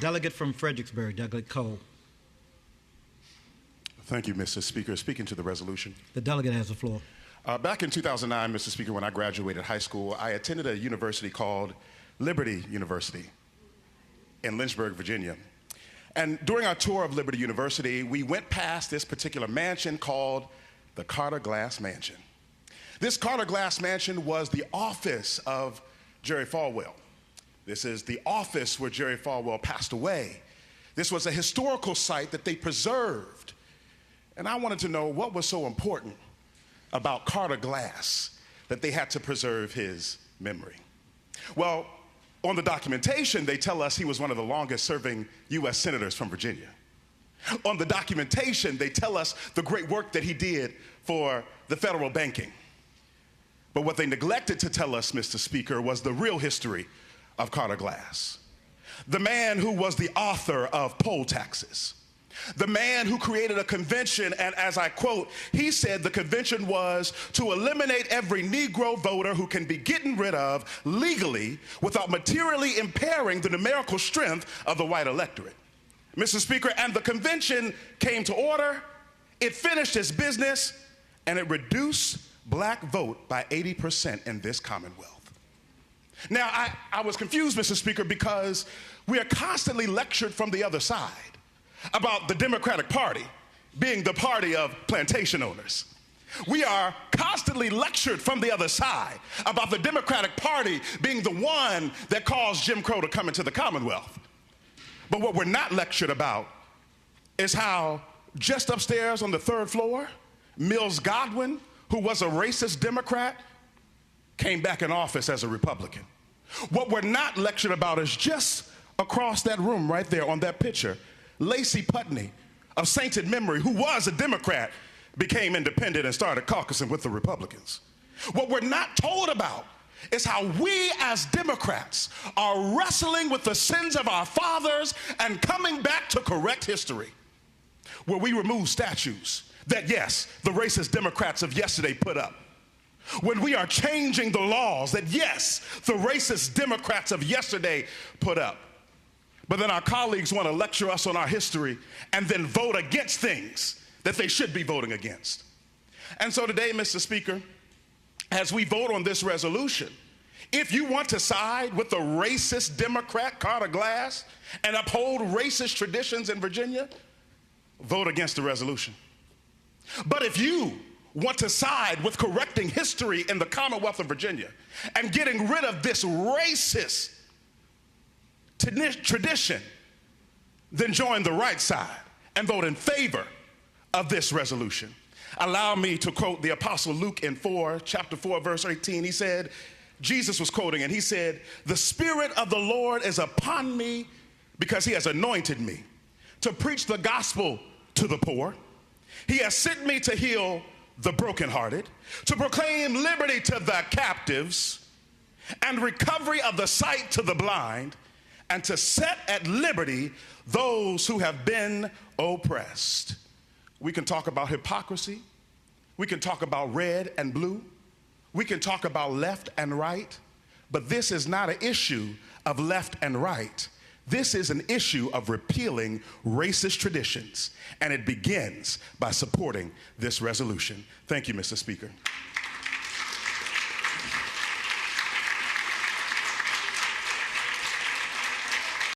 Delegate from Fredericksburg, Delegate Cole. Thank you, Mr. Speaker. Speaking to the resolution. The delegate has the floor. Back in 2009, Mr. Speaker, when I graduated high school, I attended a university called Liberty University in Lynchburg, Virginia. And during our tour of Liberty University, we went past this particular mansion called the Carter Glass Mansion. This Carter Glass Mansion was the office of Jerry Falwell. This is the office where Jerry Falwell passed away. This was a historical site that they preserved. And I wanted to know what was so important about Carter Glass that they had to preserve his memory. Well, on the documentation, they tell us he was one of the longest serving US senators from Virginia. On the documentation, they tell us the great work that he did for the federal banking. But what they neglected to tell us, Mr. Speaker, was the real history of Carter Glass. The man who was the author of poll taxes. The man who created a convention, and as I quote, he said the convention was to eliminate every Negro voter who can be gotten rid of legally without materially impairing the numerical strength of the white electorate. Mr. Speaker, and the convention came to order, it finished its business, and it reduced black vote by 80% in this Commonwealth. Now, I was confused, Mr. Speaker, because we are constantly lectured from the other side about the Democratic Party being the party of plantation owners. We are constantly lectured from the other side about the Democratic Party being the one that caused Jim Crow to come into the Commonwealth. But what we're not lectured about is how just upstairs on the third floor, Mills Godwin, who was a racist Democrat, came back in office as a Republican. What we're not lectured about is just across that room right there on that picture, Lacey Putney of sainted memory, who was a Democrat, became independent and started caucusing with the Republicans. What we're not told about is how we as Democrats are wrestling with the sins of our fathers and coming back to correct history, where we remove statues that, yes, the racist Democrats of yesterday put up. When we are changing the laws that, yes, the racist Democrats of yesterday put up. But then our colleagues want to lecture us on our history and then vote against things that they should be voting against. And so today, Mr. Speaker, as we vote on this resolution, if you want to side with the racist Democrat Carter Glass and uphold racist traditions in Virginia, vote against the resolution. But if you want to side with correcting history in the Commonwealth of Virginia and getting rid of this racist tradition, then join the right side and vote in favor of this resolution. Allow me to quote the Apostle Luke in chapter 4, verse 18. He said, Jesus was quoting, and he said, "The Spirit of the Lord is upon me because he has anointed me to preach the gospel to the poor. He has sent me to heal the brokenhearted, to proclaim liberty to the captives and recovery of the sight to the blind, and to set at liberty those who have been oppressed." We can talk about hypocrisy. We can talk about red and blue. We can talk about left and right. But this is not an issue of left and right. This is an issue of repealing racist traditions, and it begins by supporting this resolution. Thank you, Mr. Speaker.